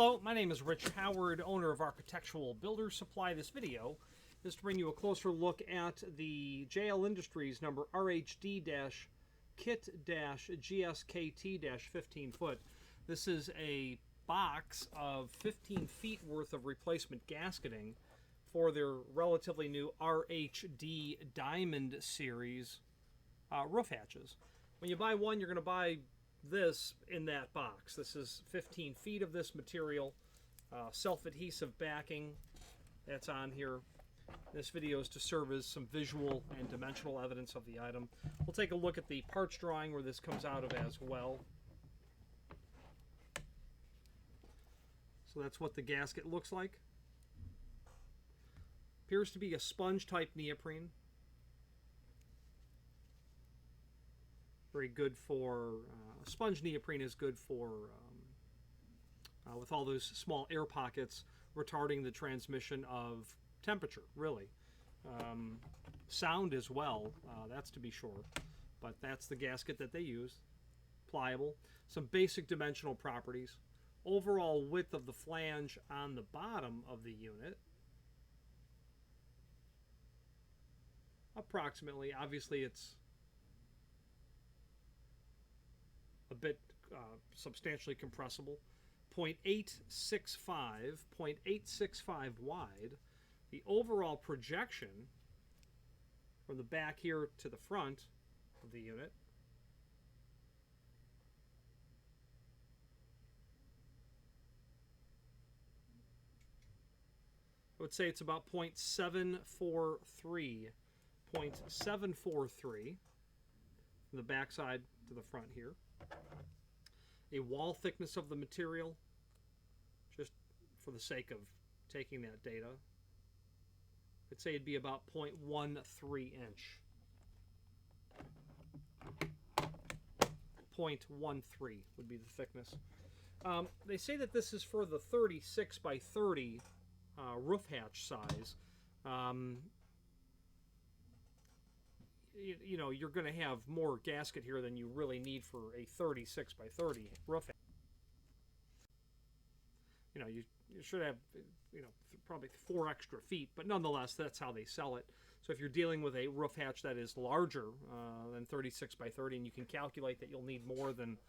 Hello, my name is Rich Howard, owner of Architectural Builders Supply. This video is to bring you a closer look at the JL Industries number RHD-Kit-GSKT-15 foot. This is a box of 15 feet worth of replacement gasketing for their relatively new RHD Diamond Series roof hatches. When you buy one, you're going to buy this in that box. This is 15 feet of this material, self-adhesive backing that's on here. This video is to serve as some visual and dimensional evidence of the item. We'll take a look at the parts drawing where this comes out of as well. So that's what the gasket looks like. Appears to be a sponge type neoprene. Very good for, sponge neoprene is good for, with all those small air pockets, retarding the transmission of temperature, really. Sound as well, that's to be sure. But that's the gasket that they use. Pliable. Some basic dimensional properties. Overall width of the flange on the bottom of the unit. Approximately, obviously it's a bit substantially compressible. 0.865 wide. The overall projection from the back here to the front of the unit I would say it's about 0.743. 0.743 from the back side to the front here. A wall thickness of the material, just for the sake of taking that data, I'd say it'd be about 0.13 inch. 0.13 would be the thickness. They say that this is for the 36 by 30 roof hatch size. You know, you're going to have more gasket here than you really need for a 36 by 30 roof hatch. You know, you should have, you know, probably 4 extra feet, but nonetheless, that's how they sell it. So if you're dealing with a roof hatch that is larger than 36 by 30, and you can calculate that you'll need more than,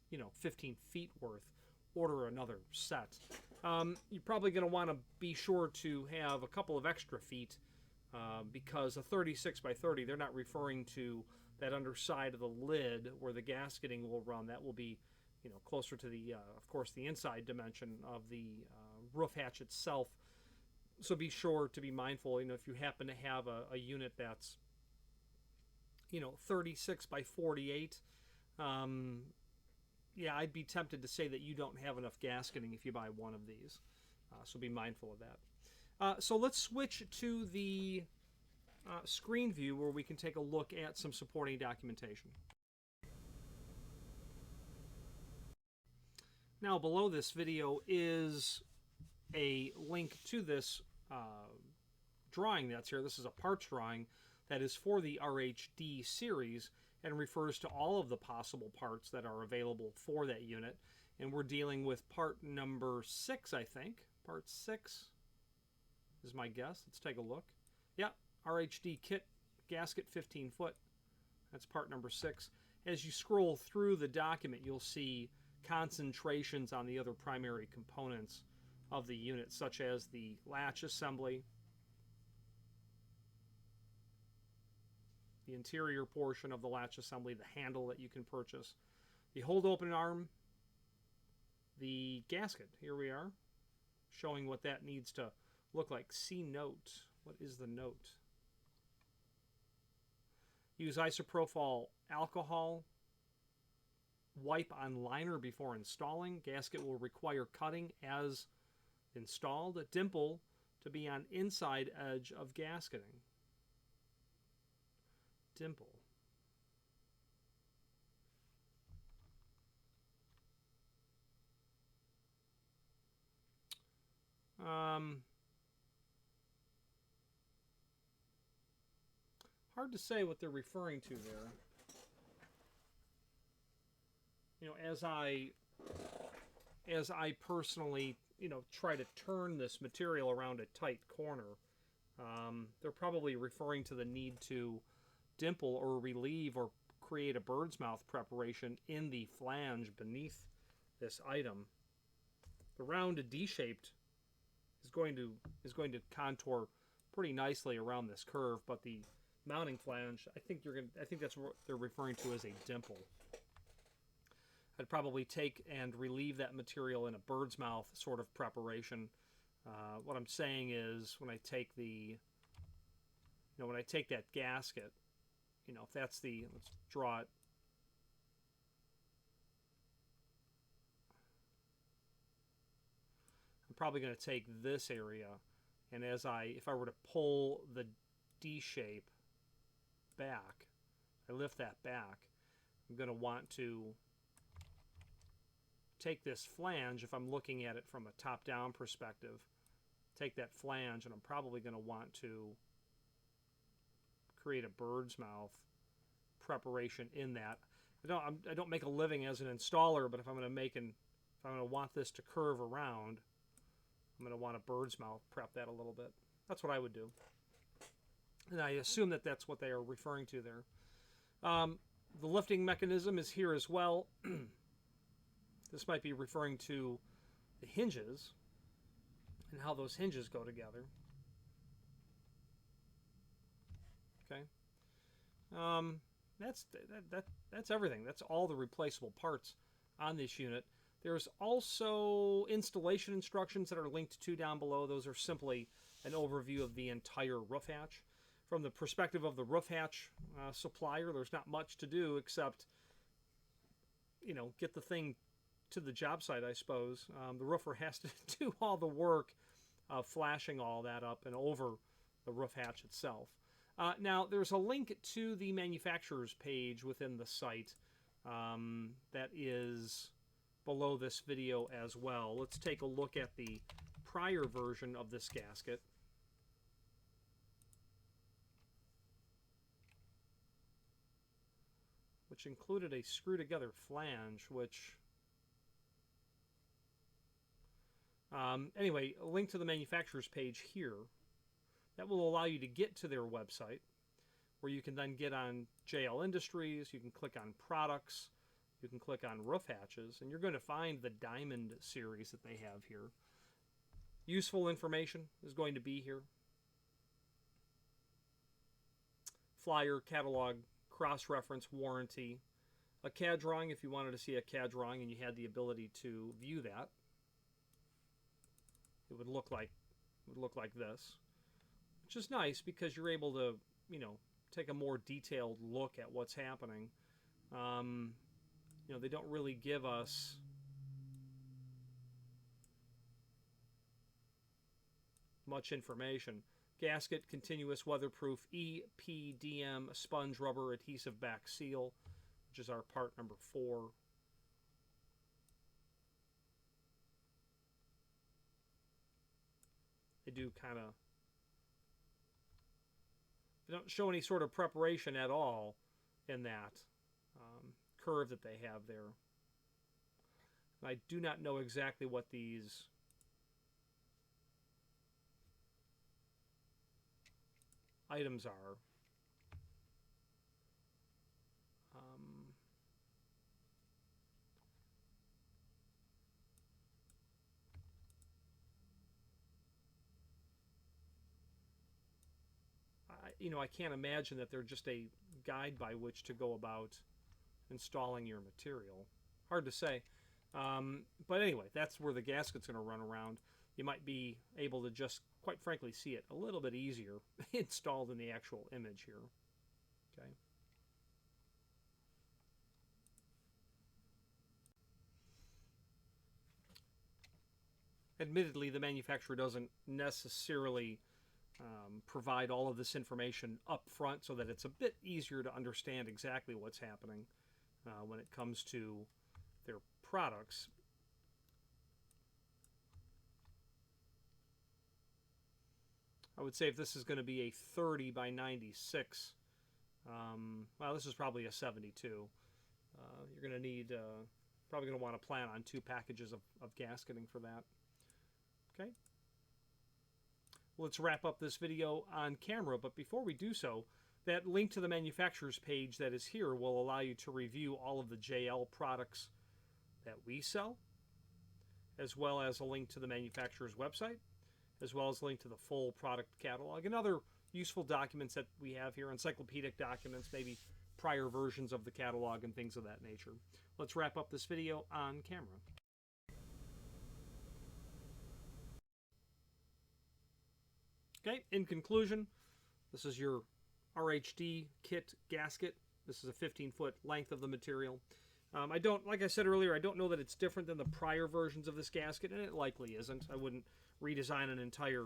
you know, 15 feet worth, order another set. You're probably going to want to be sure to have a couple of extra feet because a 36 by 30, they're not referring to that underside of the lid where the gasketing will run. That will be, you know, closer to the, of course, the inside dimension of the roof hatch itself. So be sure to be mindful, you know, if you happen to have a unit that's, you know, 36 by 48, yeah, I'd be tempted to say that you don't have enough gasketing if you buy one of these. So be mindful of that. So let's switch to the screen view where we can take a look at some supporting documentation. Now below this video is a link to this drawing that's here. This is a parts drawing that is for the RHD series and refers to all of the possible parts that are available for that unit. And we're dealing with part number 6, I think. Part 6 is my guess. Let's take a look. Yeah, RHD Kit, gasket 15 foot. That's part number 6. As you scroll through the document, you'll see concentrations on the other primary components of the unit, such as the latch assembly, the interior portion of the latch assembly, the handle that you can purchase, the hold open arm, the gasket. Here we are, showing what that needs to look like. See note. What is the note? Use isopropyl alcohol. Wipe on liner before installing. Gasket will require cutting as installed. Dimple to be on inside edge of gasketing. Dimple. Hard to say what they're referring to there. You know, as I as I personally, try to turn this material around a tight corner. They're probably referring to the need to dimple or relieve or create a bird's mouth preparation in the flange beneath this item. The round D-shaped is going to contour pretty nicely around this curve, but the mounting flange, I think that's what they're referring to as a dimple. I'd probably take and relieve that material in a bird's mouth sort of preparation. What I'm saying is when I take that gasket, if that's let's draw it. I'm probably going to take this area, and if I were to pull the D shape back, I lift that back, I'm going to want to take this flange, if I'm looking at it from a top-down perspective, take that flange, and I'm probably going to want to create a bird's mouth preparation in that. I don't make a living as an installer, but if I'm going to want this to curve around, I'm going to want a bird's mouth prep that a little bit. That's what I would do. And I assume that that's what they are referring to there. The lifting mechanism is here as well. This might be referring to the hinges and how those hinges go together. Okay. That's everything. That's all the replaceable parts on this unit. There's also installation instructions that are linked to down below. Those are simply an overview of the entire roof hatch. From the perspective of the roof hatch supplier, there's not much to do except, get the thing to the job site, I suppose. The roofer has to do all the work of flashing all that up and over the roof hatch itself. Now, there's a link to the manufacturer's page within the site that is below this video as well. Let's take a look at the prior version of this gasket. Which included a screw-together flange, which... anyway, a link to the manufacturer's page here. That will allow you to get to their website, where you can then get on JL Industries, you can click on products, you can click on roof hatches, and you're going to find the Diamond series that they have here. Useful information is going to be here. Flyer, catalog, cross-reference, warranty, a CAD drawing if you wanted to see a CAD drawing and you had the ability to view that. It would look like this, which is nice because you're able to, take a more detailed look at what's happening. They don't really give us much information. Gasket, continuous weatherproof EPDM sponge rubber adhesive back seal, which is our part number 4. They do they don't show any sort of preparation at all in that curve that they have there. And I do not know exactly what these items are. I can't imagine that they're just a guide by which to go about installing your material. Hard to say. But anyway, that's where the gasket's going to run around. You might be able to just, quite frankly, see it a little bit easier installed in the actual image here. Okay. Admittedly, the manufacturer doesn't necessarily provide all of this information up front so that it's a bit easier to understand exactly what's happening when it comes to their products. I would say if this is going to be a 30 by 96, well, this is probably a 72. You're going to need Probably going to want to plan on 2 packages of gasketing for that. Okay. Let's wrap up this video on camera, but before we do so, that link to the manufacturer's page that is here will allow you to review all of the JL products that we sell, as well as a link to the manufacturer's website, as well as a link to the full product catalog and other useful documents that we have here, encyclopedic documents, maybe prior versions of the catalog and things of that nature. Let's wrap up this video on camera. Okay, in conclusion, this is your RHD Kit gasket. This is a 15-foot length of the material. I don't, like I said earlier, I don't know that it's different than the prior versions of this gasket, and it likely isn't. I wouldn't redesign an entire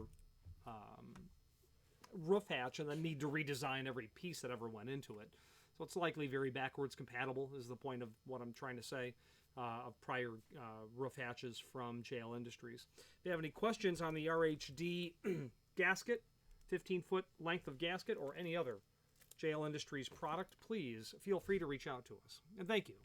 roof hatch and then need to redesign every piece that ever went into it. So it's likely very backwards compatible is the point of what I'm trying to say, of prior roof hatches from JL Industries. If you have any questions on the RHD gasket, 15-foot length of gasket, or any other JL Industries product, please feel free to reach out to us. And thank you.